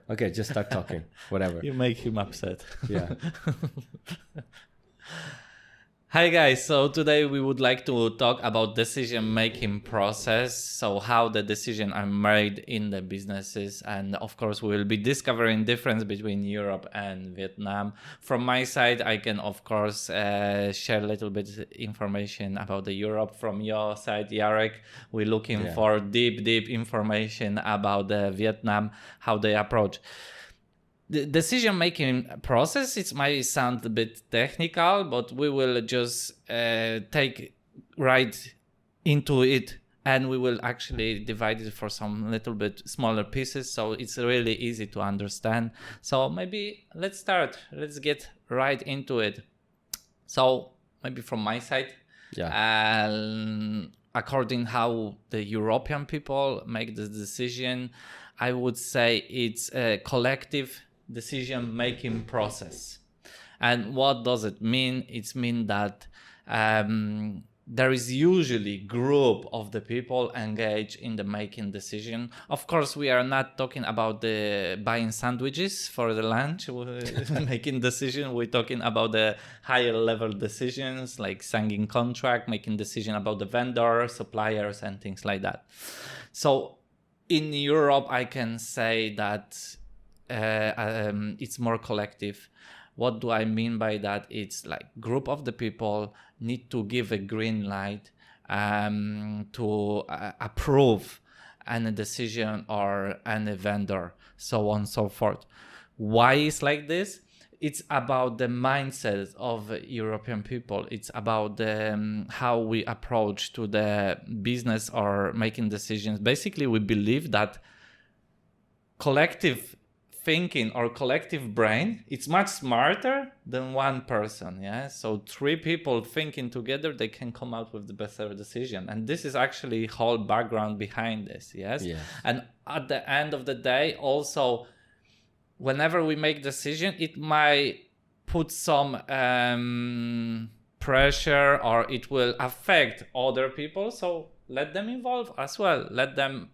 Okay, just start talking. Whatever. You make him upset. Yeah. Hi guys, so today we would like to talk about decision making process, so how the decisions are made in the businesses, and of course we will be discovering difference between Europe and Vietnam. From my side, I can of course share a little bit information about the Europe. From your side, Jarek, we're looking for deep information about the Vietnam, how they approach. The decision-making process, it might sound a bit technical, but we will just take right into it, and we will actually divide it for some little bit smaller pieces, so it's really easy to understand. So maybe let's start. Let's get right into it. So maybe from my side, according how the European people make the decision, I would say it's a collective decision-making process. And what does it mean? It means that there is usually group of the people engaged in the making decision. Of course, we are not talking about the buying sandwiches for the lunch, making decision. We're talking about the higher level decisions like signing contract, making decision about the vendor, suppliers, and things like that. So in Europe, I can say that it's more collective. What do I mean by that? It's like group of the people need to give a green light to approve any decision or any vendor, so on and so forth. Why is like this? It's about the mindset of European people. It's about how we approach to the business or making decisions. Basically, we believe that collective thinking or collective brain, it's much smarter than one person. So 3 people thinking together, they can come out with the better decision, and this is actually whole background behind this. And at the end of the day, also whenever we make decision, it might put some pressure, or it will affect other people, so let them involve as well. Let them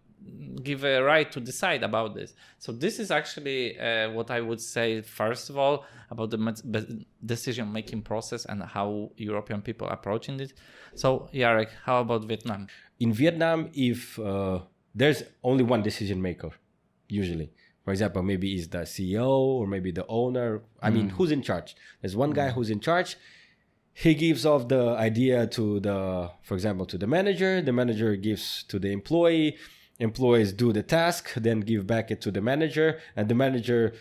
give a right to decide about this. So this is actually what I would say first of all about the decision making process and how European people approaching it. So Jarek, how about Vietnam? In Vietnam, if there's only one decision maker, usually, for example, maybe it's the CEO or maybe the owner. I mean, who's in charge? There's one guy who's in charge. He gives off the idea to for example, to the manager. The manager gives to the employee. Employees do the task, then give back it to the manager, and the manager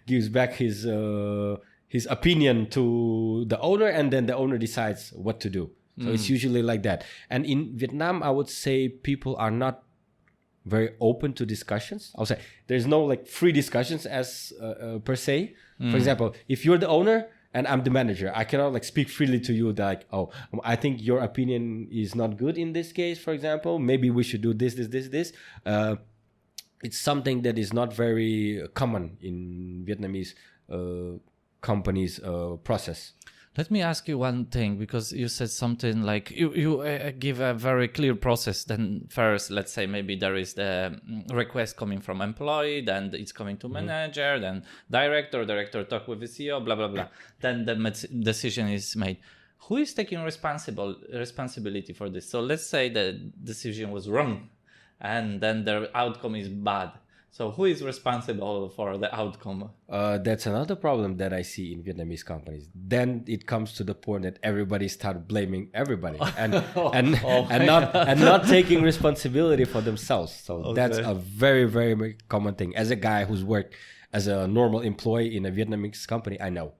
gives back his opinion to the owner, and then the owner decides what to do. So it's usually like that. And in Vietnam, I would say people are not very open to discussions. I'll say there's no free discussions as per se. For example, if you're the owner and I'm the manager, I cannot speak freely to you I think your opinion is not good in this case, for example. Maybe we should do this. It's something that is not very common in Vietnamese companies' process. Let me ask you one thing, because you said something like you give a very clear process. Then first, let's say maybe there is the request coming from employee, then it's coming to manager, then director talk with the CEO, blah, blah, blah. Then the decision is made. Who is taking responsibility for this? So let's say the decision was wrong and then the outcome is bad. So who is responsible for the outcome? That's another problem that I see in Vietnamese companies. Then it comes to the point that everybody start blaming everybody and not taking responsibility for themselves. So that's a very, very common thing. As a guy who's worked as a normal employee in a Vietnamese company, I know.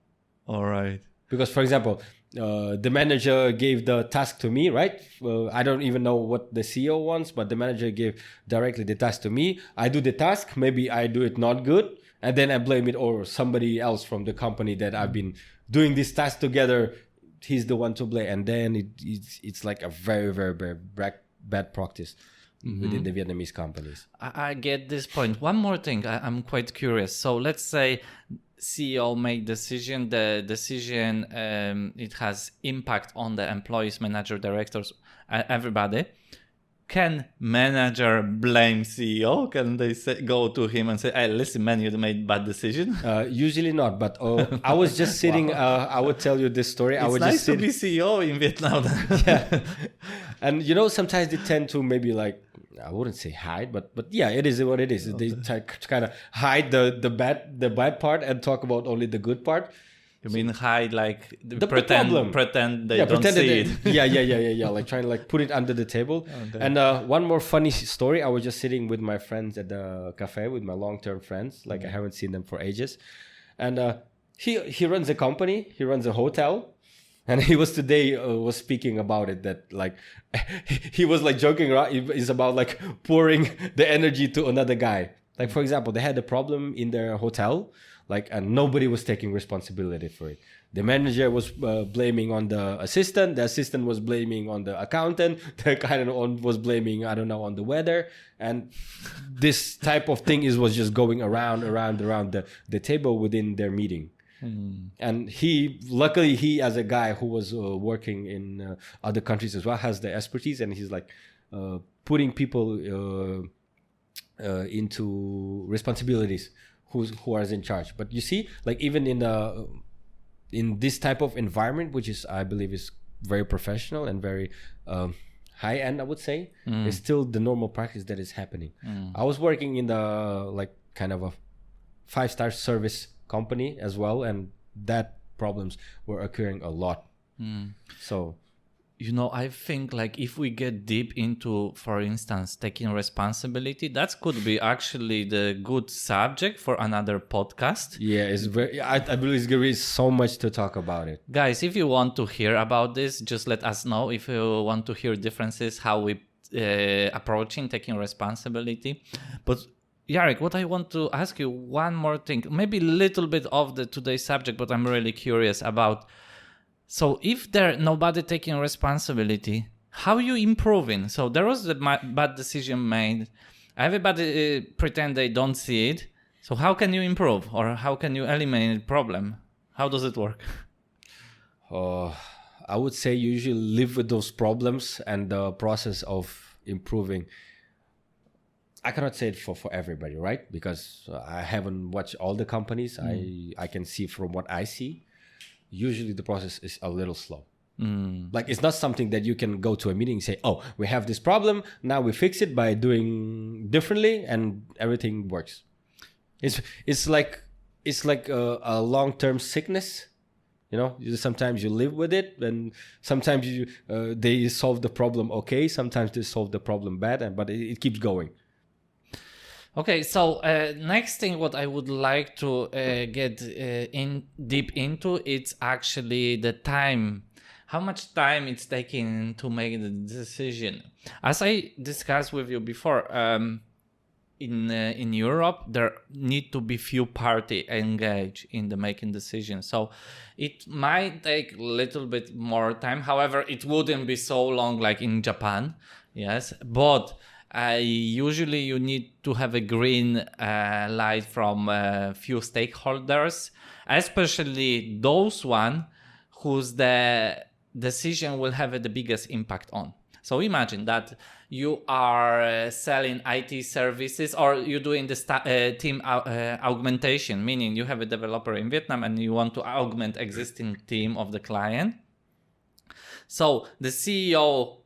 All right. Because, for example, the manager gave the task to me, right? I don't even know what the CEO wants, but the manager gave directly the task to me. I do the task. Maybe I do it not good. And then I blame it on somebody else from the company that I've been doing this task together. He's the one to blame. And then it's like a very, very, very bad practice within the Vietnamese companies. I get this point. One more thing. I'm quite curious. So let's say CEO make decision. The decision, it has impact on the employees, manager, directors, everybody. can manager blame CEO? Can they go to him and say, "Hey, listen, man, you made bad decision"? Usually not, but I was just sitting. I would tell you this story. I It's would nice just to sit. be CEO in Vietnam. Yeah. And sometimes they tend to maybe like, I wouldn't say hide, but yeah, it is what it is. They kind of hide the bad part and talk about only the good part. You mean hide, like The problem. pretend they don't pretend see that it. yeah, like trying to like put it under the table. Okay. And one more funny story, I was just sitting with my friends at the cafe with my long-term friends, like I haven't seen them for ages. And he runs a company, he runs a hotel. And he was today was speaking about it, that like he was like joking around. It's about like pouring the energy to another guy. Like, for example, they had a problem in their hotel, like, and nobody was taking responsibility for it. The manager was blaming on the assistant was blaming on the accountant, the kind of was blaming, I don't know, on the weather. And this type of thing was just going around the table within their meeting. And luckily he as a guy who was working in other countries as well has the expertise, and he's like putting people into responsibilities who are in charge. But you see, like, even in this type of environment, which is, I believe, is very professional and very high end, I would say, it's still the normal practice that is happening. I was working in the like kind of a 5-star service company as well, and that problems were occurring a lot. So I think, like, if we get deep into, for instance, taking responsibility, that could be actually the good subject for another podcast. yeah, it's very, I believe there is so much to talk about it. Guys, if you want to hear about this, just let us know. If you want to hear differences, how we approaching taking responsibility. But Jarek, what I want to ask you, one more thing, maybe a little bit of the today's subject, but I'm really curious about. So if nobody taking responsibility, how you improving? So there was a bad decision made. Everybody pretend they don't see it. So how can you improve, or how can you eliminate the problem? How does it work? I would say you usually live with those problems and the process of improving. I cannot say it for everybody, right? Because I haven't watched all the companies. I can see from what I see. Usually the process is a little slow. Like, it's not something that you can go to a meeting and say, oh, we have this problem, now we fix it by doing differently and everything works. It's like a long-term sickness. Sometimes you live with it, and sometimes they solve the problem okay, sometimes they solve the problem bad, but it keeps going. Okay, so next thing what I would like to get deep into, it's actually the time. How much time it's taking to make the decision. As I discussed with you before, in Europe, there need to be few party engaged in the making decisions. So it might take a little bit more time. However, it wouldn't be so long like in Japan. Yes, but usually you need to have a green light from a few stakeholders, especially those one whose the decision will have the biggest impact on. So imagine that you are selling IT services, or you're doing the team augmentation, meaning you have a developer in Vietnam and you want to augment existing team of the client. So the CEO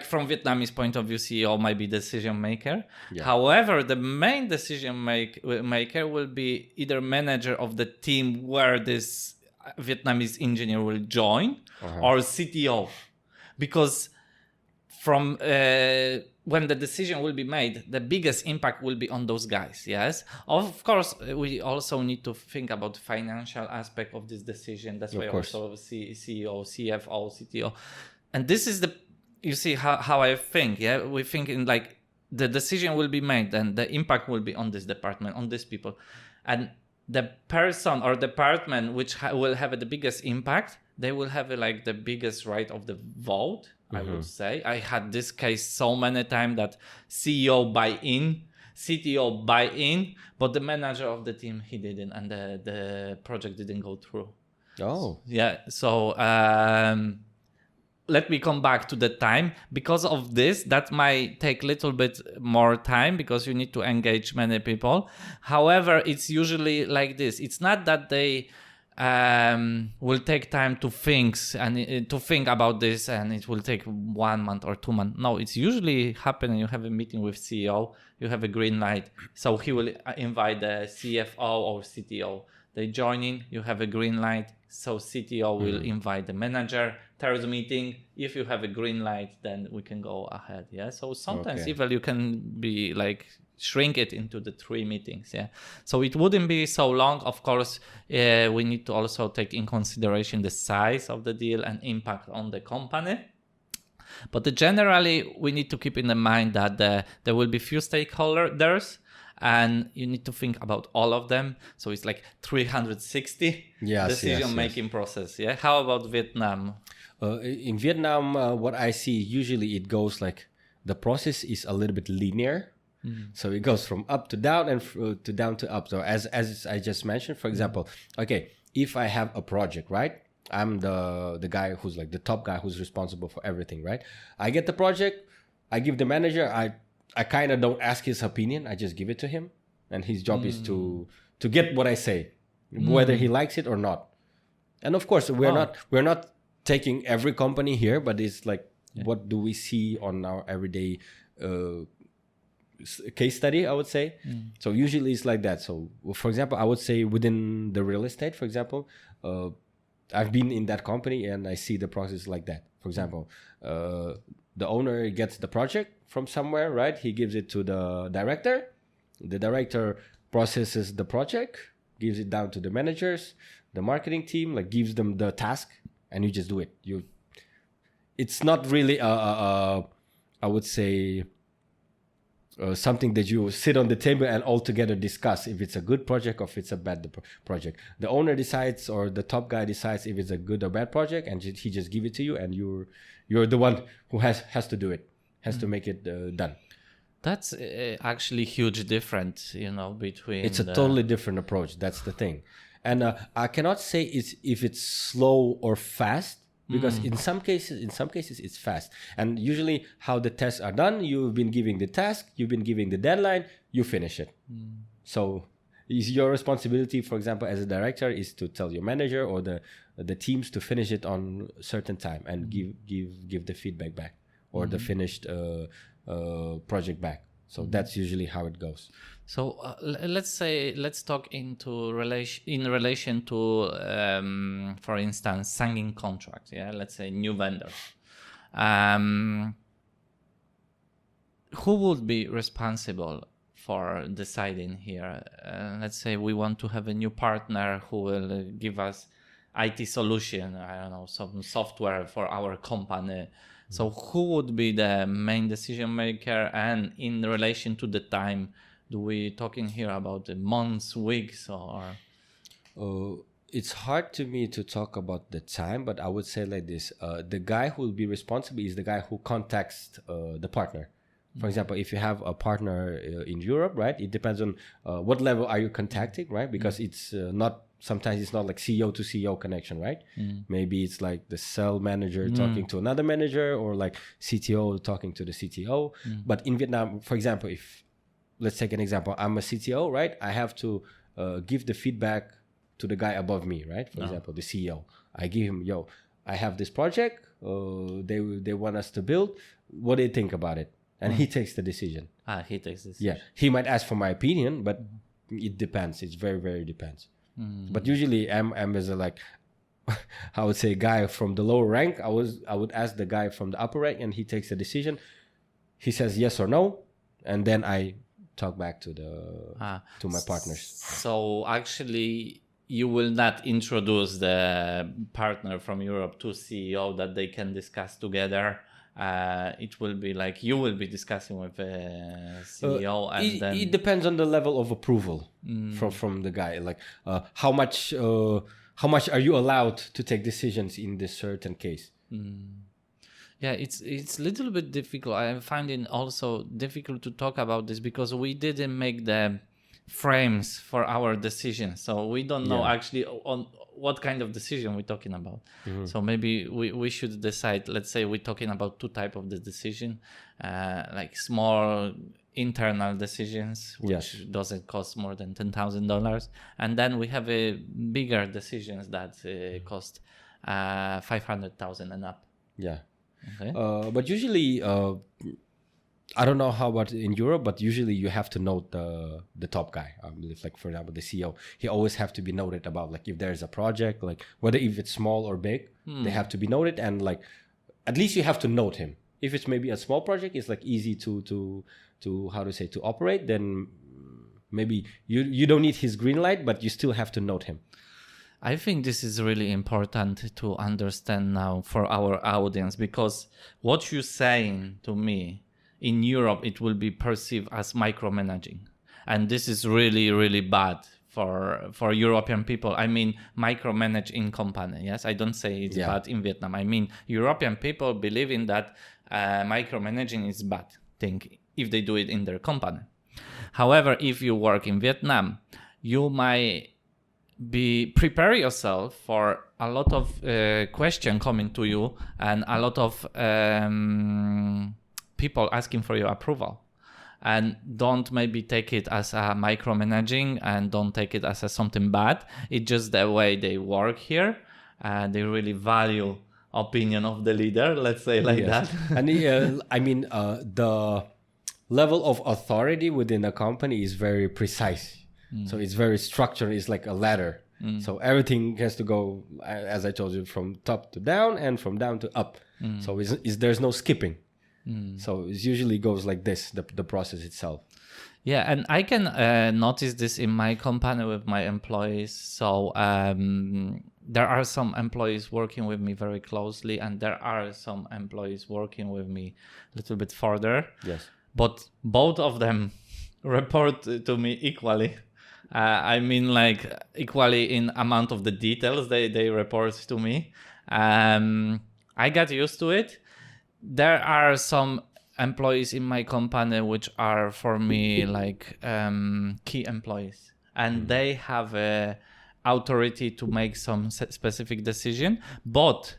from Vietnamese point of view, CEO might be decision maker. Yeah. However, the main decision maker will be either manager of the team where this Vietnamese engineer will join, or CTO, because from when the decision will be made, the biggest impact will be on those guys. Yes, of course, we also need to think about the financial aspect of this decision. That's why also CEO, CFO, CTO, and this is you see how I think. Yeah, we think in like the decision will be made and the impact will be on this department, on these people, and the person or department which will have the biggest impact, they will have like the biggest right of the vote. I would say I had this case so many times that CEO buy in, CTO buy in, but the manager of the team, he didn't, and the project didn't go through. Oh, yeah. So let me come back to the time. Because of this, that might take a little bit more time because you need to engage many people. However, it's usually like this. It's not that they will take time to think about this and it will take 1 month or 2 months. No, it's usually happening. You have a meeting with CEO, you have a green light. So he will invite the CFO or CTO. They join in, you have a green light. So CTO will invite the manager. Third meeting, if you have a green light, then we can go ahead. Yeah. So sometimes even you can be like shrink it into the 3 meetings. Yeah. So it wouldn't be so long. Of course, we need to also take in consideration the size of the deal and impact on the company. But generally, we need to keep in mind that there will be few stakeholders and you need to think about all of them. So it's like 360 decision-making process. Yeah. How about Vietnam? In Vietnam, what I see, usually it goes like the process is a little bit linear. So it goes from up to down and to down to up. So as I just mentioned, for example, okay, if I have a project, right? I'm the guy who's like the top guy who's responsible for everything, right? I get the project, I give the manager, I kind of don't ask his opinion. I just give it to him, and his job is to get what I say, whether he likes it or not. And of course, we're not taking every company here, but it's like what do we see on our everyday case study, I would say. So usually it's like that. So for example, I would say within the real estate, for example, I've been in that company and I see the process like that. For example, the owner gets the project from somewhere, right? He gives it to the director. The director processes the project, gives it down to the managers, the marketing team, like gives them the task, and you just do it. It's not really I would say something that you sit on the table and all together discuss if it's a good project or if it's a bad project. The owner decides, or the top guy decides if it's a good or bad project, and he just give it to you, and you're the one who has to do it, has to make it done. That's actually huge difference, between. It's a totally different approach. That's the thing, and I cannot say if it's slow or fast. Because in some cases it's fast, and usually how the tests are done, you've been giving the task, you've been giving the deadline, you finish it. So it's your responsibility, for example, as a director, is to tell your manager or the teams to finish it on a certain time and give the feedback back or the finished project back. So that's usually how it goes. So let's talk in relation to, for instance, signing contracts. Yeah, let's say new vendor. Who would be responsible for deciding here? Let's say we want to have a new partner who will give us IT solution. I don't know, some software for our company. So who would be the main decision maker, and in relation to the time? Do we talking here about the months, weeks, or? It's hard to me to talk about the time, but I would say like this: the guy who will be responsible is the guy who contacts the partner. For example, if you have a partner in Europe, right? It depends on what level are you contacting, right? Because it's not. Sometimes it's not like CEO to CEO connection, right? Maybe it's like the cell manager talking to another manager, or like CTO talking to the CTO. But in Vietnam, for example, if let's take an example. I'm a CTO, right? I have to give the feedback to the guy above me, right? For example, the CEO. I give him, I have this project. They want us to build. What do you think about it? And he takes the decision. He takes the decision. Yeah. He might ask for my opinion, but it depends. It's very, very depends. But usually I'm as a like, I would say guy from the lower rank. I would ask the guy from the upper rank, and he takes the decision. He says yes or no, and then I talk back to my partners. So actually, you will not introduce the partner from Europe to CEO that they can discuss together. It will be like you will be discussing with the CEO, and then it depends on the level of approval from the guy. Like how much are you allowed to take decisions in this certain case? Yeah, it's a little bit difficult. I find it also difficult to talk about this because we didn't make the frames for our decisions. So we don't know Yeah. actually on what kind of decision we're talking about. So maybe we should decide, let's say we're talking about two types of the decision, like small internal decisions, which Yes. doesn't cost more than $10,000. And then we have a bigger decisions that cost 500,000 and up. Yeah. Okay. But usually, I don't know how about in Europe, but usually you have to note the top guy. If, like, for example, the CEO, he always have to be noted about, like, if there's a project, like whether if it's small or big, they have to be noted, and like at least you have to note him. If it's maybe a small project, it's like easy to how to say, to operate. Then maybe you don't need his green light, but you still have to note him. I think this is really important to understand now for our audience, because what you're saying to me, in Europe, it will be perceived as micromanaging. And this is really, really bad for European people. I mean, micromanage in company. Yes, I don't say it's bad in Vietnam. I mean, European people believe in that micromanaging is bad thing if they do it in their company. However, if you work in Vietnam, you might prepare yourself for a lot of question coming to you and a lot of people asking for your approval, and don't maybe take it as a micromanaging, and don't take it as something bad. It's just the way they work here, and they really value opinion of the leader, let's say like that. And I mean, the level of authority within a company is very precise. So it's very structured. It's like a ladder. So everything has to go, as I told you, from top to down and from down to up. So there's no skipping. So it usually goes like this, the process itself. Yeah, and I can notice this in my company with my employees. So there are some employees working with me very closely, and there are some employees working with me a little bit further. Yes. But both of them report to me equally. I mean, like equally in amount of the details they report to me. I got used to it. There are some employees in my company which are for me like key employees, and they have a authority to make some specific decision, but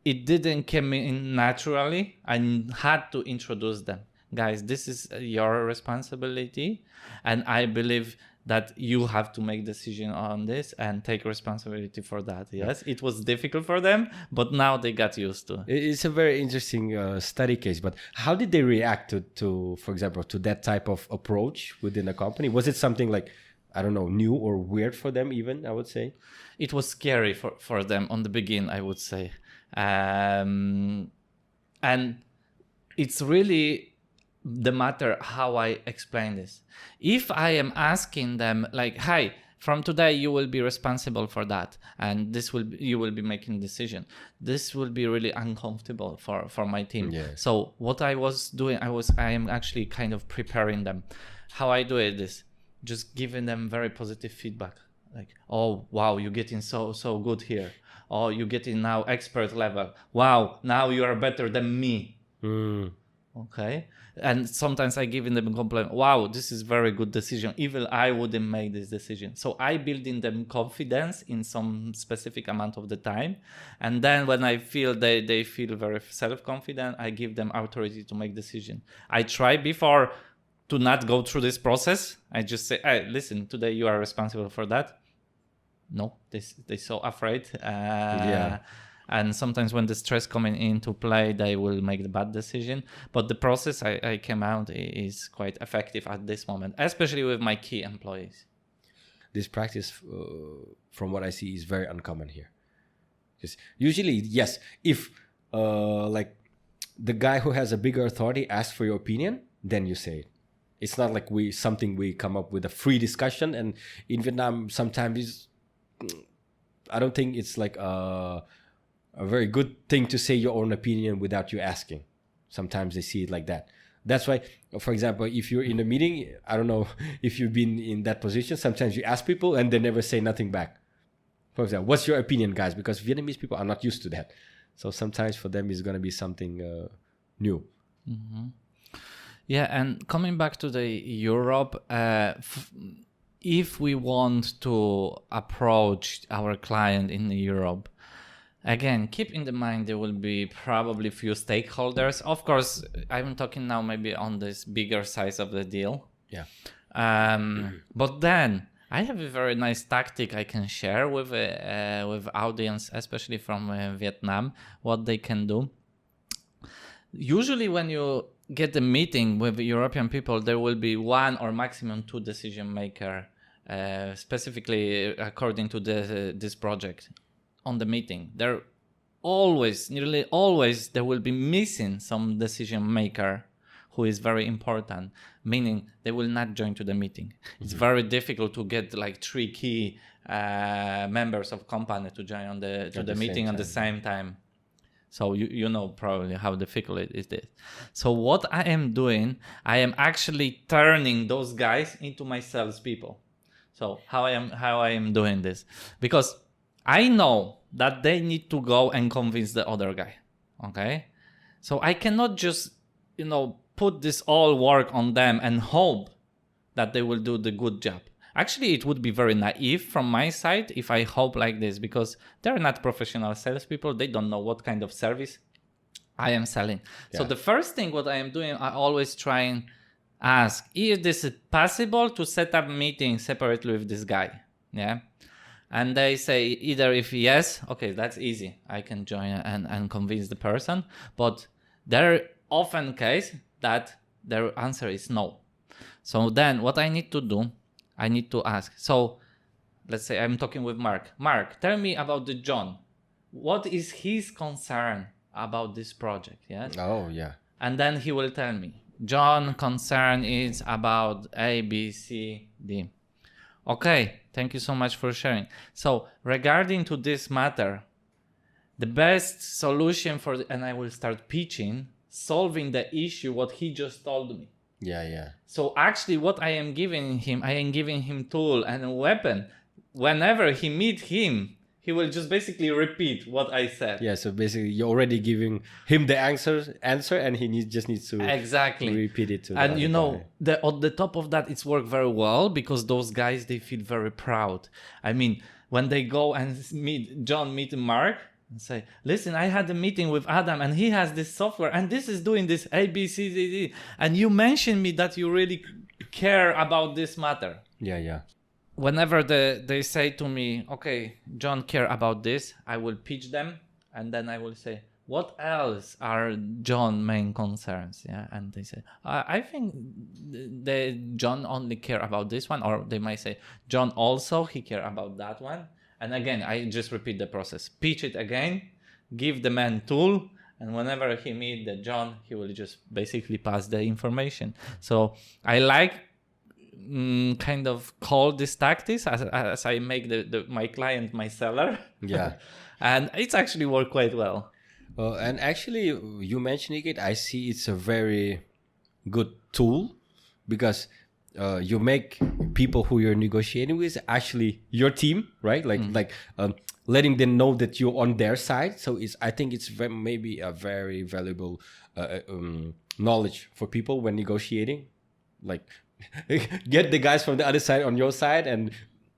it didn't come in naturally. I had to introduce them. Guys, this is your responsibility, and I believe that you have to make decision on this and take responsibility for that. Yes, it was difficult for them, but now they got used to it. It's a very interesting study case. But how did they react to, for example, to that type of approach within a company? Was it something like, I don't know, new or weird for them even, I would say? It was scary for them on the beginning, I would say. And it's really the matter how I explain this. If I am asking them like, "Hi, from today you will be responsible for that, and you will be making decision," this will be really uncomfortable for my team. Yeah. So what I was doing, I am actually kind of preparing them. How I do it is just giving them very positive feedback, like, "Oh wow, you're getting so good here. Oh, you're getting now expert level. Wow, now you are better than me." Okay. And sometimes I give them a compliment. Wow, this is very good decision. Even I wouldn't make this decision. So I build in them confidence in some specific amount of the time. And then when I feel they feel very self-confident, I give them authority to make decision. I try before to not go through this process. I just say, "Hey, listen, today you are responsible for that." No, they're so afraid. And sometimes when the stress coming into play, they will make the bad decision. But the process I came out is quite effective at this moment, especially with my key employees. This practice, from what I see, is very uncommon here. Because usually, yes, if like the guy who has a bigger authority asks for your opinion, then you say it. It's not like something we come up with a free discussion. And in Vietnam, sometimes I don't think it's like a very good thing to say your own opinion without you asking. Sometimes they see it like that. That's why, for example, if you're in a meeting, I don't know if you've been in that position, sometimes you ask people and they never say nothing back. For example, what's your opinion, guys? Because Vietnamese people are not used to that. So sometimes for them, it's going to be something new. Yeah, and coming back to the Europe, if we want to approach our client in Europe, again, keep in the mind there will be probably few stakeholders. Of course, I'm talking now maybe on this bigger size of the deal. Yeah. But then I have a very nice tactic I can share with audience, especially from Vietnam, what they can do. Usually when you get a meeting with European people, there will be one or maximum two decision maker, specifically according to this project on the meeting. There nearly always, there will be missing some decision maker who is very important, meaning they will not join to the meeting. It's very difficult to get like 3 key members of company to join on the meeting at the same time. So you know probably how difficult it is. So what I am doing, I am actually turning those guys into my salespeople. So how I am doing this? Because I know that they need to go and convince the other guy. Okay? So I cannot just, put this all work on them and hope that they will do the good job. Actually, it would be very naive from my side if I hope like this, because they're not professional salespeople. They don't know what kind of service I am selling. Yeah. So the first thing what I am doing, I always try and ask, is this possible to set up a meeting separately with this guy? Yeah. And they say either if yes, okay, that's easy. I can join and convince the person. But there are often case that their answer is no. So then what I need to do, I need to ask. So let's say I'm talking with Mark. Mark, tell me about the John. What is his concern about this project? Yes. Oh, yeah. And then he will tell me, John concern is about A, B, C, D. Okay, thank you so much for sharing. So regarding to this matter, the best solution and I will start pitching, solving the issue, what he just told me. Yeah. So actually what I am giving him tool and a weapon. Whenever he meet him, he will just basically repeat what I said. Yeah, so basically you're already giving him the answer and he just needs to exactly repeat it to and on the top of that, it's worked very well because those guys, they feel very proud. I mean, when they go and meet Mark and say, listen, I had a meeting with Adam and he has this software and this is doing this A, B, C, D, D. And you mentioned me that you really care about this matter. Yeah. Whenever they say to me, okay, John care about this, I will pitch them. And then I will say, what else are John's main concerns? Yeah, and they say, I think John only care about this one. Or they might say, John also, he care about that one. And again, I just repeat the process. Pitch it again, give the man tool, and whenever he meet the John, he will just basically pass the information. So I like kind of call this tactics as I make my client my seller. Yeah. And it's actually worked quite well. And actually, you mentioning it, I see it's a very good tool because you make people who you're negotiating with actually your team, right? Like letting them know that you're on their side. So I think it's maybe a very valuable knowledge for people when negotiating. Like get the guys from the other side on your side, and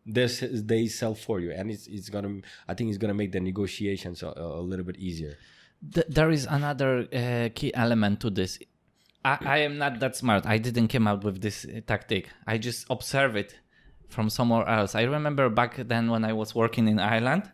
they sell for you, and I think it's gonna make the negotiations a little bit easier. There is another key element to this. I am not that smart. I didn't come out with this tactic. I just observe it from somewhere else. I remember back then when I was working in Ireland,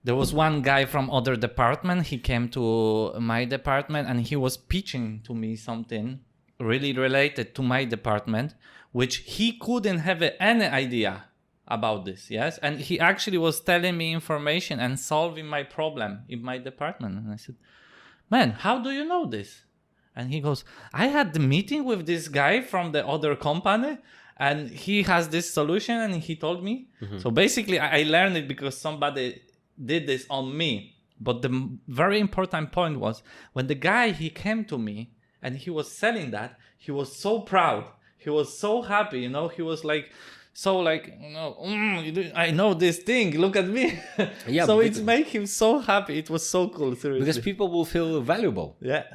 there was one guy from other department. He came to my department and he was pitching to me something really related to my department, which he couldn't have any idea about this. Yes. And he actually was telling me information and solving my problem in my department. And I said, man, how do you know this? And he goes, I had the meeting with this guy from the other company and he has this solution and he told me. Mm-hmm. So basically I learned it because somebody did this on me. But the very important point was when the guy, he came to me and he was selling that, he was so proud. He was so happy, he was like, I know this thing, look at me. Yeah, so it made him so happy. It was so cool, seriously. Because people will feel valuable. Yeah.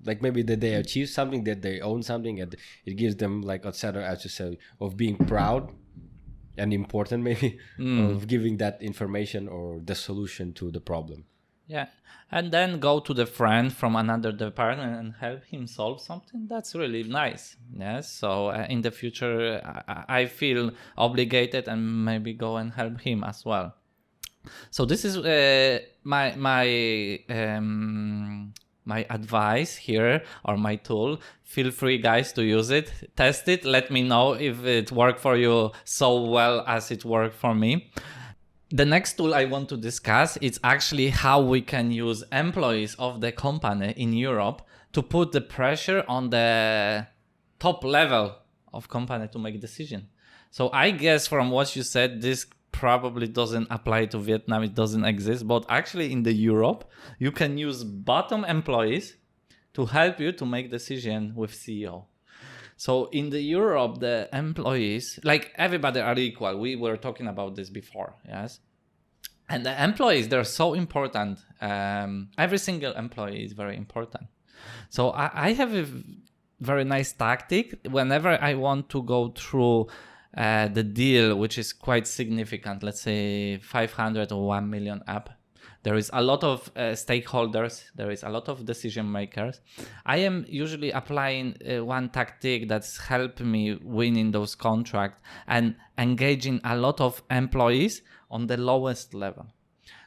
like maybe that they achieve something, that they own something, and it gives them like a center, as you said, of being proud and important, maybe of giving that information or the solution to the problem. Yeah. And then go to the friend from another department and help him solve something. That's really nice. Yes. So in the future, I feel obligated and maybe go and help him as well. So this is my advice here, or my tool. Feel free, guys, to use it, test it. Let me know if it worked for you so well as it worked for me. The next tool I want to discuss is actually how we can use employees of the company in Europe to put the pressure on the top level of company to make decision. So I guess from what you said, this probably doesn't apply to Vietnam. It doesn't exist. But actually in the Europe, you can use bottom employees to help you to make decision with CEO. So in the Europe, the employees, like everybody are equal. We were talking about this before, yes? And the employees, they're so important. Every single employee is very important. So I have a very nice tactic. Whenever I want to go through the deal, which is quite significant, let's say 500 or 1 million up, there is a lot of stakeholders, there is a lot of decision makers. I am usually applying one tactic that's helped me winning those contracts and engaging a lot of employees on the lowest level.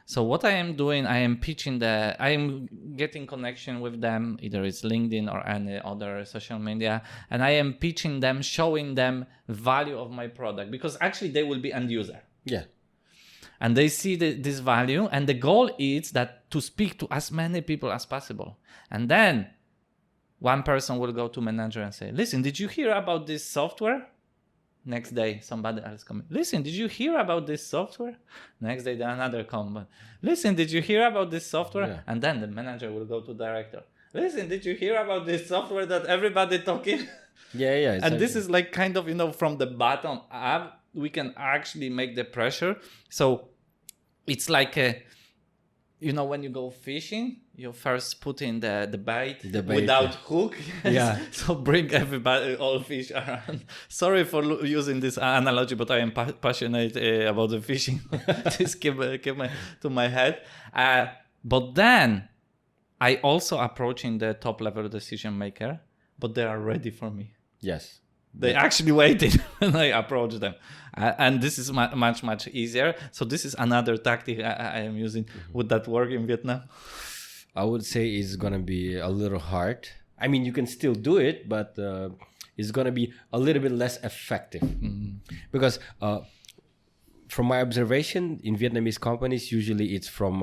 So what I am doing, I am getting connection with them, either it's LinkedIn or any other social media, and I am pitching them, showing them value of my product, because actually they will be end user. Yeah. And they see this value, and the goal is that to speak to as many people as possible. And then one person will go to manager and say, listen, did you hear about this software? Next day, somebody else comes. Listen, did you hear about this software? Next day, then another comes. Listen, did you hear about this software? Yeah. And then the manager will go to director. Listen, did you hear about this software that everybody talking? Yeah. And this is like kind of, from the bottom up, we can actually make the pressure. So it's like when you go fishing, you first put in the bait without hook. Yes. Yeah. So bring everybody, all fish around. Sorry for using this analogy, but I am passionate about the fishing. Just keep to my head. But then I also approaching the top level decision maker, but they are ready for me. Yes. They actually waited when I approached them. And this is much, much easier. So this is another tactic I am using. Mm-hmm. Would that work in Vietnam? I would say it's going to be a little hard. I mean, you can still do it, but it's going to be a little bit less effective. Mm-hmm. Because from my observation, in Vietnamese companies, usually it's from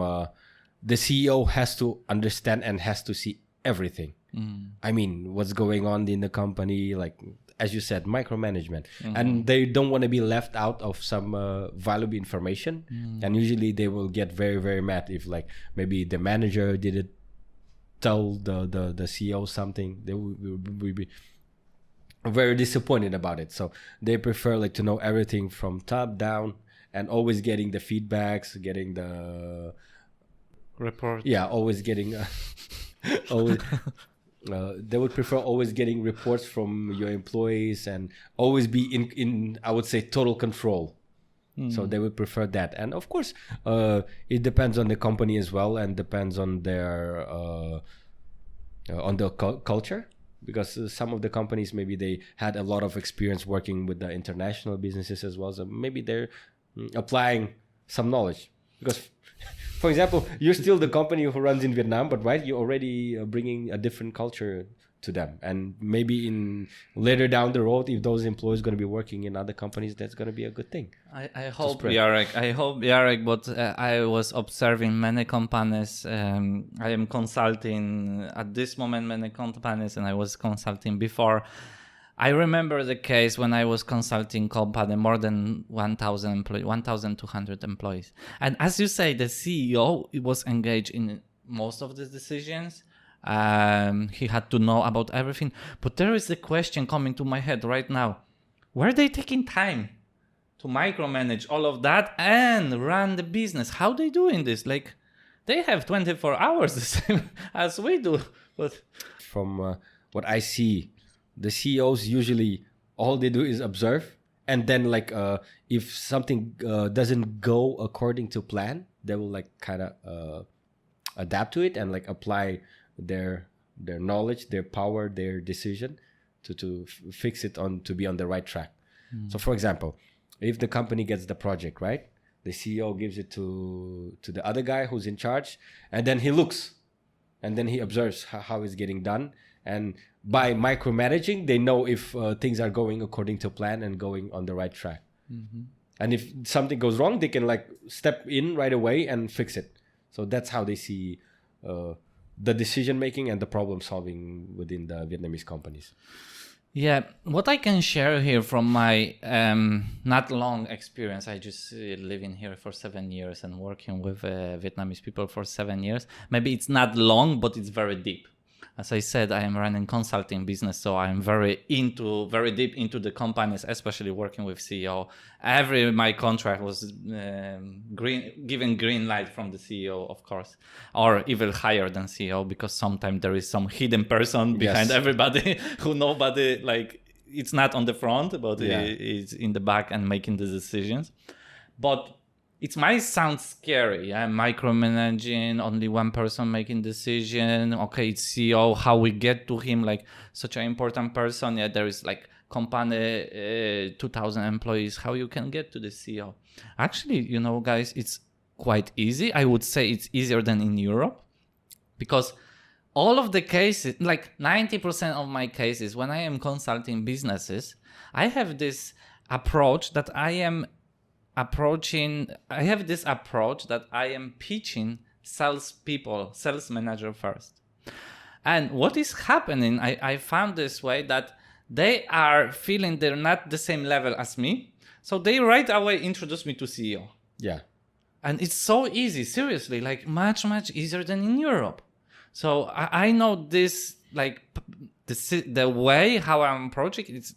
the CEO has to understand and has to see everything. Mm. I mean, what's going on in the company, like, as you said, micromanagement. Mm-hmm. And they don't want to be left out of some valuable information. Mm. And usually they will get very, very mad if, like, maybe the manager didn't tell the CEO something. They will be very disappointed about it. So they prefer, like, to know everything from top down and always getting the feedbacks, getting the report. Yeah, always getting always. They would prefer always getting reports from your employees and always be in I would say, total control. Mm. So they would prefer that. And of course, it depends on the company as well, and depends on their culture. Because some of the companies, maybe they had a lot of experience working with the international businesses as well. So maybe they're applying some knowledge. Because, for example, you're still the company who runs in Vietnam, but right, you're already bringing a different culture to them. And maybe later down the road, if those employees are going to be working in other companies, that's going to be a good thing. I hope, Jarek, but I was observing many companies. I am consulting at this moment many companies, and I was consulting before. I remember the case when I was consulting company, more than 1,000 employees, 1,200 employees. And as you say, the CEO was engaged in most of the decisions. He had to know about everything. But there is a question coming to my head right now. Were they taking time to micromanage all of that and run the business? How they doing this? Like, they have 24 hours the same as we do. But from what I see, the CEOs usually all they do is observe, and then like if something doesn't go according to plan, they will like kind of adapt to it and like apply their knowledge, their power, their decision to fix it on to be on the right track. So for example, if the company gets the project, right, the CEO gives it to the other guy who's in charge, and then he looks and then he observes how it's getting done, and by micromanaging they know if things are going according to plan and going on the right track. And if something goes wrong, they can like step in right away and fix it. So that's how they see the decision making and the problem solving within the Vietnamese companies. Yeah, what I can share here from my not long experience, I just living here for 7 years and working with Vietnamese people for 7 years. Maybe it's not long, but it's very deep. As I said, I am running consulting business, so I'm very deep into the companies, especially working with CEO. My contract was given green light from the CEO, of course, or even higher than CEO, because sometimes there is some hidden person behind everybody who nobody like. It's not on the front, but it's in the back and making the decisions. But it might sound scary, micromanaging, only one person making decision. Okay, it's CEO, how we get to him, like such an important person. Yeah, there is like company, 2,000 employees, how you can get to the CEO. Actually, guys, it's quite easy. I would say it's easier than in Europe, because all of the cases, like 90% of my cases, when I am consulting businesses, I have this approach that I am pitching sales manager first. And what is happening, I found this way, that they are feeling they're not the same level as me. So they right away introduce me to CEO. Yeah. And it's so easy, seriously, like much, much easier than in Europe. So I know this, like the way how I'm approaching it, it's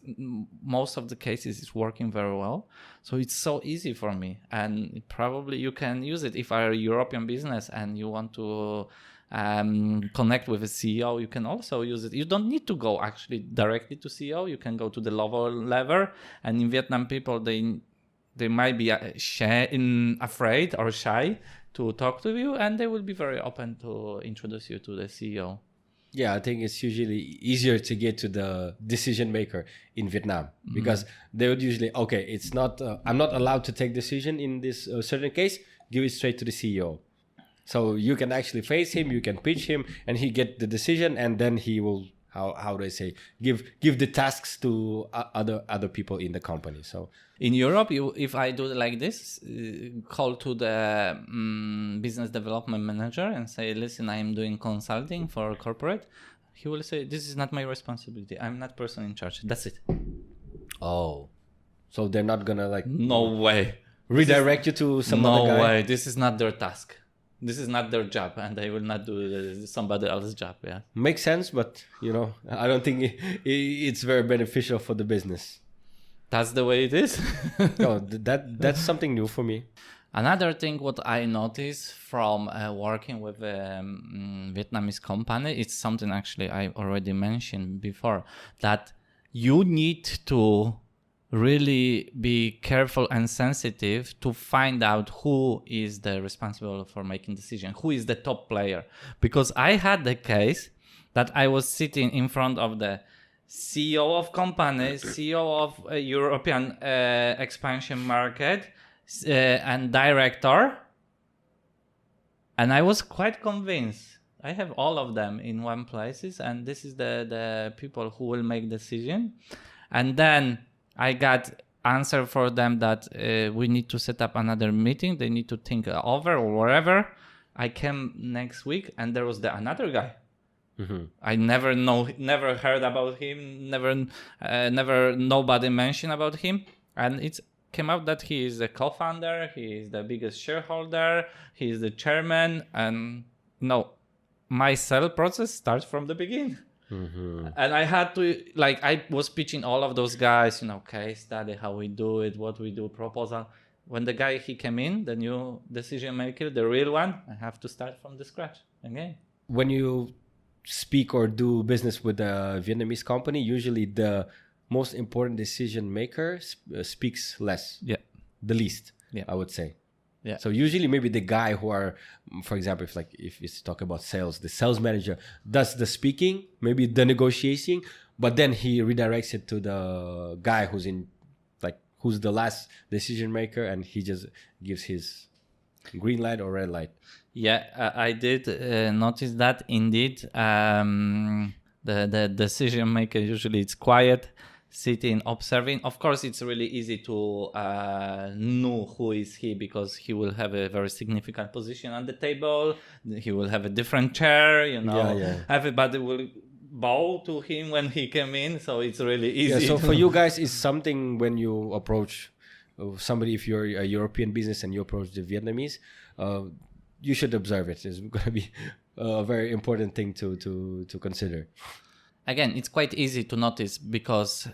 most of the cases is working very well. So it's so easy for me, and probably you can use it if you're a European business and you want to connect with a CEO. You can also use it. You don't need to go actually directly to CEO. You can go to the lower level. And in Vietnam, people they might be afraid or shy to talk to you, and they will be very open to introduce you to the CEO. Yeah, I think it's usually easier to get to the decision maker in Vietnam, because they would usually, okay, it's not, I'm not allowed to take decision in this certain case, give it straight to the CEO. So you can actually face him, you can pitch him, and he get the decision, and then he will, how do I say, give the tasks to other people in the company. So in Europe, if I do like this, call to the business development manager and say, listen, I am doing consulting for a corporate. He will say, this is not my responsibility. I'm not person in charge. That's it. Oh, so they're not gonna like, no way, redirect you to some other guy? No way. This is not their task. This is not their job, and they will not do somebody else's job. Yeah, makes sense, but I don't think it's very beneficial for the business. That's the way it is. No, that's something new for me. Another thing what I noticed from working with a Vietnamese company, it's something actually I already mentioned before, that you need to really be careful and sensitive to find out who is the responsible for making decision, who is the top player. Because I had the case that I was sitting in front of the CEO of companies, CEO of a European expansion market, and director, and I was quite convinced. I have all of them in one places, and this is the people who will make decision. And then I got answer for them that we need to set up another meeting. They need to think over or whatever. I came next week, and there was another guy. Mm-hmm. I never heard about him. Never nobody mentioned about him, and it came out that he is the co-founder. He is the biggest shareholder. He is the chairman, and my sell process starts from the beginning. Mm-hmm. And I had to, I was pitching all of those guys, case study, how we do it, what we do, proposal. When the guy, he came in, the new decision maker, the real one, I have to start from the scratch again. When you speak or do business with a Vietnamese company, usually the most important decision maker speaks less, Yeah. the least, Yeah. I would say. Yeah. So usually maybe the guy who are, for example, if it's talk about sales, the sales manager does the speaking, maybe the negotiating, but then he redirects it to the guy who's the last decision maker, and he just gives his green light or red light. Yeah, I did notice that indeed. The decision maker usually it's quiet, sitting, observing. Of course, it's really easy to know who is he because he will have a very significant position on the table. He will have a different chair. Yeah. Everybody will bow to him when he came in, so it's really easy. Yeah, so for you guys, it's something when you approach somebody, if you're a European business and you approach the Vietnamese, you should observe it. It's going to be a very important thing to consider. Again, it's quite easy to notice because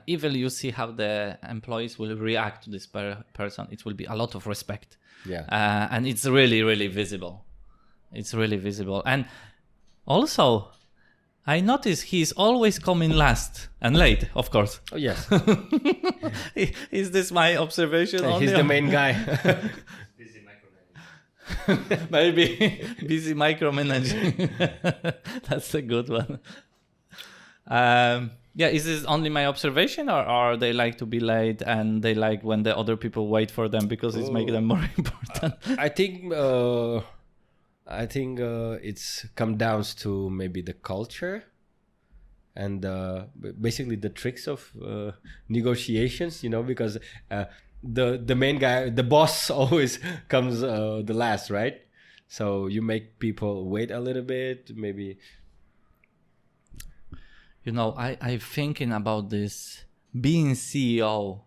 even you see how the employees will react to this person. It will be a lot of respect. Yeah. And it's really, really visible. It's really visible. And also, I notice he's always coming last and late, of course. Oh, yes. Is this my observation? He's the main guy. Busy micromanaging. Maybe busy micromanaging. That's a good one. Yeah, is this only my observation, or they like to be late and they like when the other people wait for them because it's making them more important? I think it's come down to maybe the culture and basically the tricks of negotiations, because the main guy, the boss, always comes the last, right? So you make people wait a little bit, maybe. I'm thinking about this. Being CEO,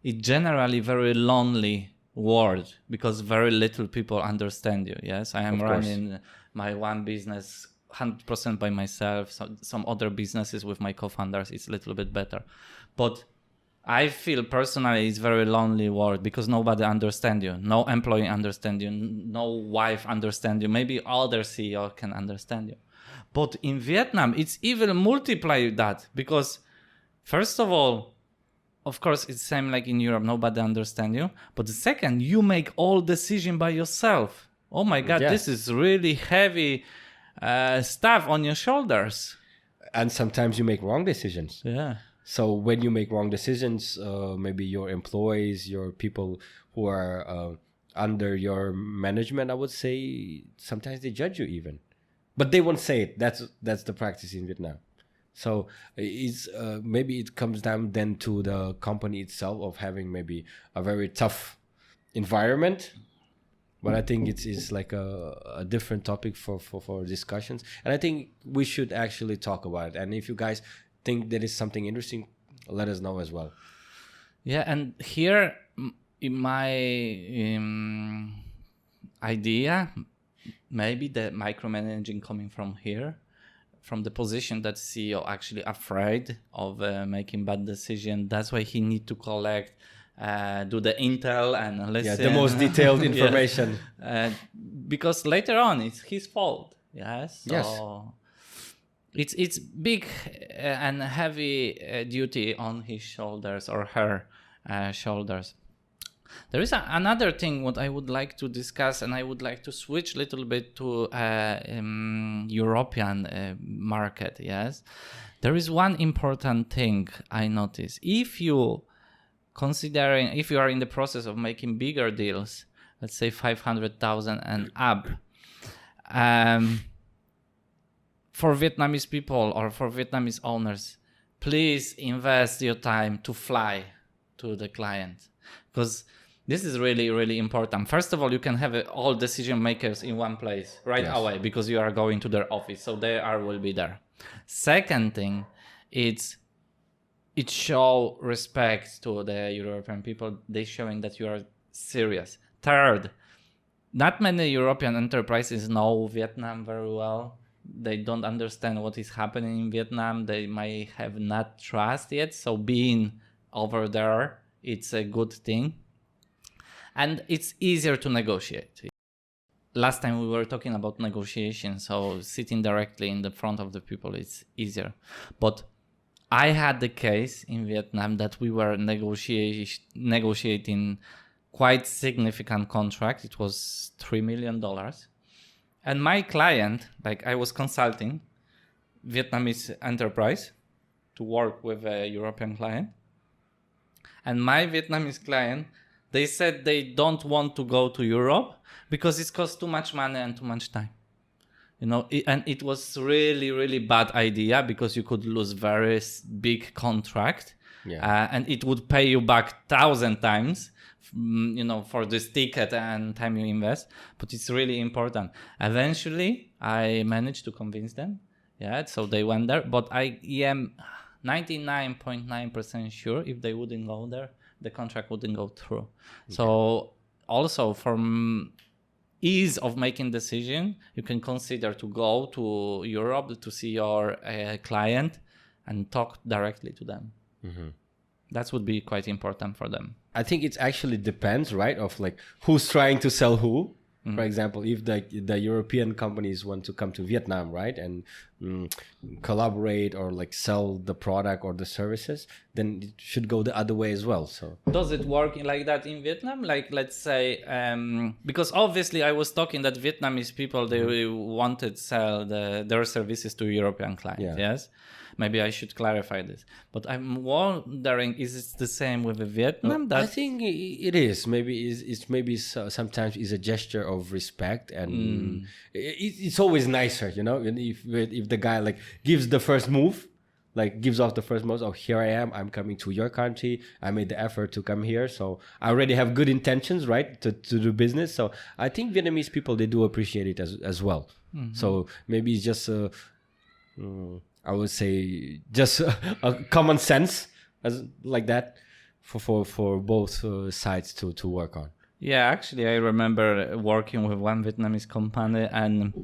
it's generally very lonely word because very little people understand you. Yes, I am running my one business 100% by myself. So some other businesses with my co-founders, it's a little bit better. But I feel personally it's very lonely word because nobody understands you. No employee understands you. No wife understands you. Maybe other CEO can understand you. But in Vietnam, it's even multiply that because, first of all, of course, it's same like in Europe. Nobody understands you. But the second, you make all decision by yourself. Oh my God, This is really heavy stuff on your shoulders. And sometimes you make wrong decisions. Yeah. So when you make wrong decisions, maybe your employees, your people who are under your management, I would say, sometimes they judge you even. But they won't say it. That's the practice in Vietnam. So it's maybe it comes down then to the company itself of having maybe a very tough environment. But I think it's like a different topic for discussions. And I think we should actually talk about it. And if you guys think that is something interesting, let us know as well. Yeah, and here in my idea, maybe the micromanaging coming from here, from the position that CEO actually afraid of making bad decision. That's why he need to collect, do the intel and listen. Yeah, the most detailed information. Because later on it's his fault. Yes. So Yes. It's big and heavy duty on his shoulders or her shoulders. There is another thing what I would like to discuss, and I would like to switch a little bit to European market. Yes, there is one important thing I notice. If you are in the process of making bigger deals, let's say 500,000 and up, for Vietnamese people or for Vietnamese owners, please invest your time to fly to the client, because this is really, really important. First of all, you can have all decision makers in one place right away because you are going to their office, so will be there. Second thing, it show respect to the European people. They showing that you are serious. Third, not many European enterprises know Vietnam very well. They don't understand what is happening in Vietnam. They might have not trust yet. So being over there, it's a good thing. And it's easier to negotiate. last time we were talking about negotiation, so sitting directly in the front of the people is easier. But I had the case in Vietnam that we were negotiating quite significant contract. It was $3 million. And my client, like I was consulting Vietnamese enterprise to work with a European client. And my Vietnamese client, they said they don't want to go to Europe because it costs too much money and too much time. And it was really, really bad idea because you could lose very big contract, and it would pay you back 1,000 times, for this ticket and time you invest. But it's really important. Eventually, I managed to convince them. Yeah, so they went there. But I am 99.9% sure if they wouldn't go there, the contract wouldn't go through. Okay. So also from ease of making decision, you can consider to go to Europe to see your client and talk directly to them. Mm-hmm. That would be quite important for them. I think it actually depends, right, of like who's trying to sell who. Mm-hmm. For example, if the European companies want to come to Vietnam, right, and collaborate or like sell the product or the services, then it should go the other way as well. So does it work like that in Vietnam? Like, let's say, because obviously I was talking that Vietnamese people, they wanted to sell their services to European clients. Yes. Maybe I should clarify this. But I'm wondering, is it the same with Vietnam? I think it is. Maybe sometimes is a gesture of respect, and it's always nicer, if the guy like gives the first move, like gives off the first move. Oh, here I am. I'm coming to your country. I made the effort to come here, so I already have good intentions, right, to do business. So I think Vietnamese people, they do appreciate it as well. Mm-hmm. So maybe it's just I would say just a common sense as like that for both sides to work on. Yeah, actually, I remember working with one Vietnamese company, and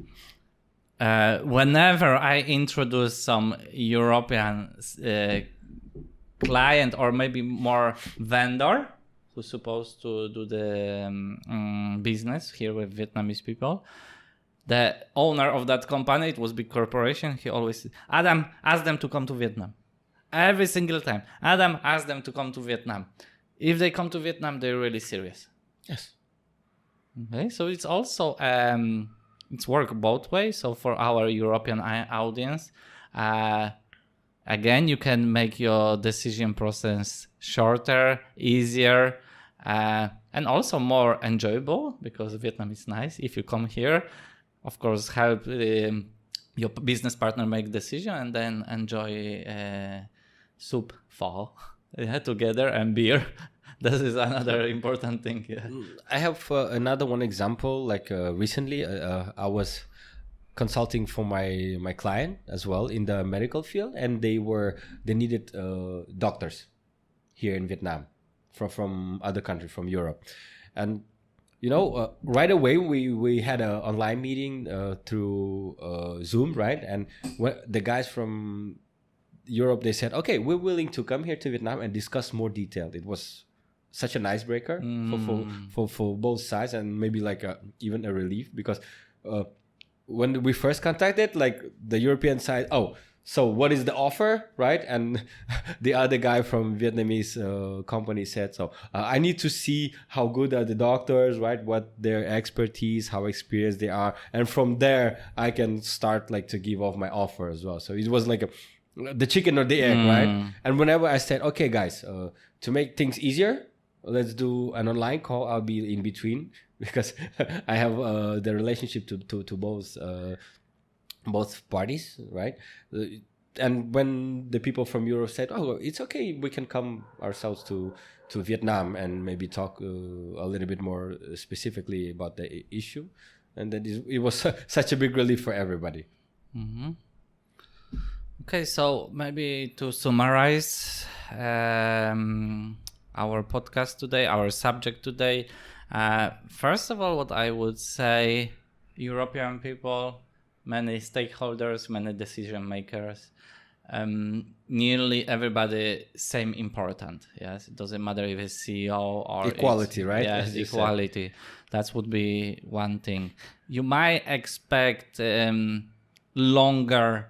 whenever I introduce some European client or maybe more vendor who's supposed to do the business here with Vietnamese people, the owner of that company, it was big corporation, he always said, Adam, ask them to come to Vietnam. Every single time. Adam, ask them to come to Vietnam. If they come to Vietnam, they're really serious. Yes. Okay, so it's also, it's work both ways. So for our European audience, again, you can make your decision process shorter, easier, and also more enjoyable because Vietnam is nice. If you come here, of course, help your business partner make decision and then enjoy soup pho together and beer. This is another important thing. Yeah. I have another one example. Like recently, I was consulting for my client as well in the medical field, and they needed doctors here in Vietnam from other countries, from Europe, and right away we had an online meeting through Zoom, right? And the guys from Europe, they said, okay, we're willing to come here to Vietnam and discuss more detail. It was such an icebreaker for both sides, and maybe like even a relief, because when we first contacted, like the European side, so what is the offer, right? And the other guy from Vietnamese company said, so I need to see how good are the doctors, right? What their expertise, how experienced they are. And from there, I can start like to give off my offer as well. So it was like the chicken or the egg, right? And whenever I said, okay, guys, to make things easier, let's do an online call. I'll be in between because I have the relationship to both parties, right? And when the people from Europe said, oh, it's okay, we can come ourselves to Vietnam and maybe talk a little bit more specifically about the issue, and then it was such a big relief for everybody. Mm-hmm. Okay, so maybe to summarize our podcast today, our subject today, first of all, what I would say, European people, many stakeholders, many decision makers, nearly everybody same important. Yes, it doesn't matter if it's CEO or Equality, right? Yes, As you said. equality. That would be one thing. You might expect longer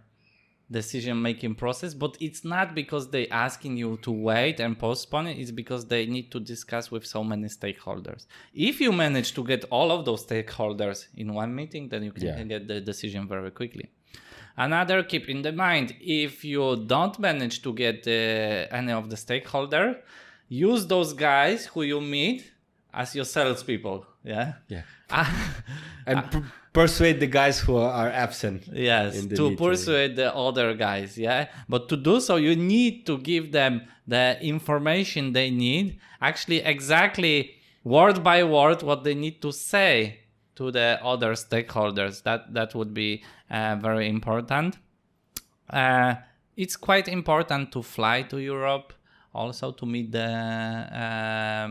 decision-making process, but it's not because they're asking you to wait and postpone it. It's because they need to discuss with so many stakeholders. If you manage to get all of those stakeholders in one meeting, then you can get the decision very quickly. Another, keep in the mind, if you don't manage to get any of the stakeholder, use those guys who you meet as your salespeople. Yeah. And persuade the guys who are absent. Yes, in the to meeting. persuade the other guys, yeah. But to do so, you need to give them the information they need, actually exactly word by word what they need to say to the other stakeholders. That would be very important. It's quite important to fly to Europe, also to meet the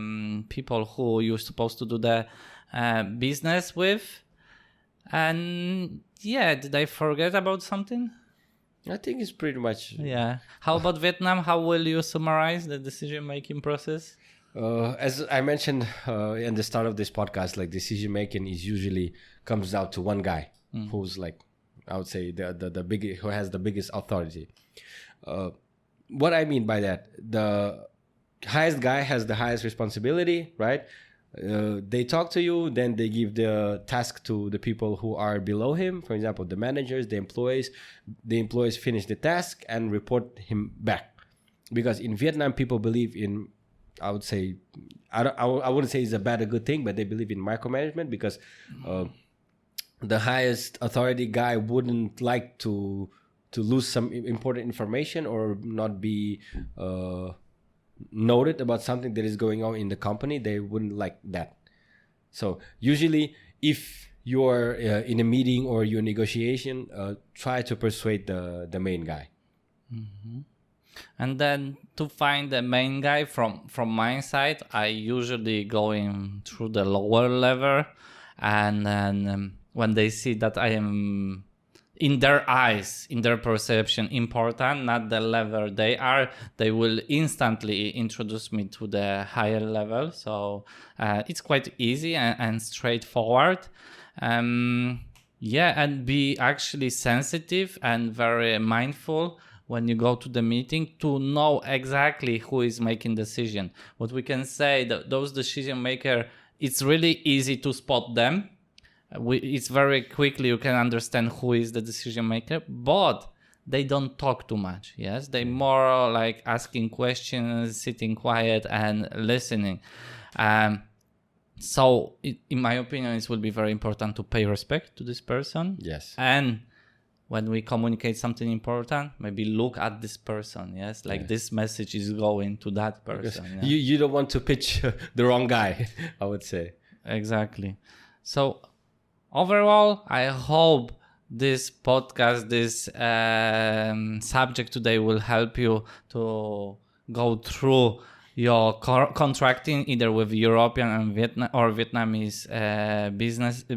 people who you're supposed to do the business with. And yeah, did I forget about something? I think it's pretty much. Yeah. How about Vietnam? How will you summarize the decision-making process? As I mentioned in the start of this podcast, like decision making is usually comes down to one guy who's like, I would say the big who has the biggest authority. What I mean by that, the highest guy has the highest responsibility, right? They talk to you, then they give the task to the people who are below him. For example, the managers, the employees. The employees finish the task and report him back. Because in Vietnam, people believe in, I would say, I wouldn't say it's a bad or good thing, but they believe in micromanagement because the highest authority guy wouldn't like to lose some important information or not be noted about something that is going on in the company. They wouldn't like that. So usually if you're in a meeting or you're in negotiation, try to persuade the main guy. And then to find the main guy from my side, I usually go in through the lower level, and then when they see that I am in their eyes, in their perception, important, not the level they are, they will instantly introduce me to the higher level. So it's quite easy and straightforward. And be actually sensitive and very mindful when you go to the meeting to know exactly who is making decision. What we can say that those decision maker, it's really easy to spot them. It's very quickly you can understand who is the decision maker, but they don't talk too much. Yes, they more like asking questions, sitting quiet and listening. So in my opinion, it will be very important to pay respect to this person. Yes. And when we communicate something important, maybe look at this person. Yes, like this message is going to that person. Yeah? You don't want to pitch the wrong guy, I would say. Exactly. So overall, I hope this podcast, this subject today will help you to go through your contracting either with European and Vietnamese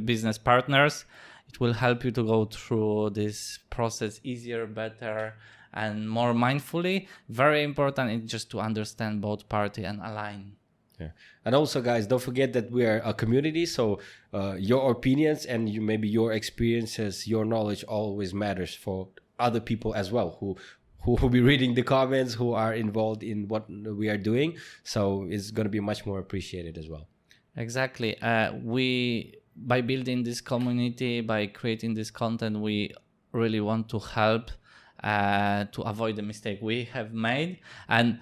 business partners. It will help you to go through this process easier, better, and more mindfully. Very important is just to understand both parties and align. Yeah. And also, guys, don't forget that we are a community. So your opinions and maybe your experiences, your knowledge always matters for other people as well who will be reading the comments, who are involved in what we are doing. So it's going to be much more appreciated as well. Exactly. By building this community, by creating this content, we really want to help to avoid the mistake we have made. And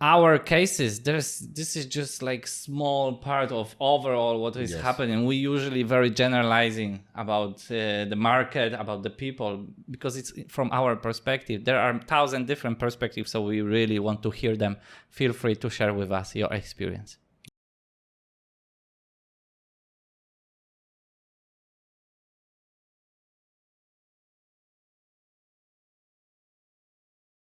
our cases, this is just like small part of overall what is happening. We usually very generalizing about the market, about the people, because it's from our perspective. There are 1,000 different perspectives, so we really want to hear them. Feel free to share with us your experience.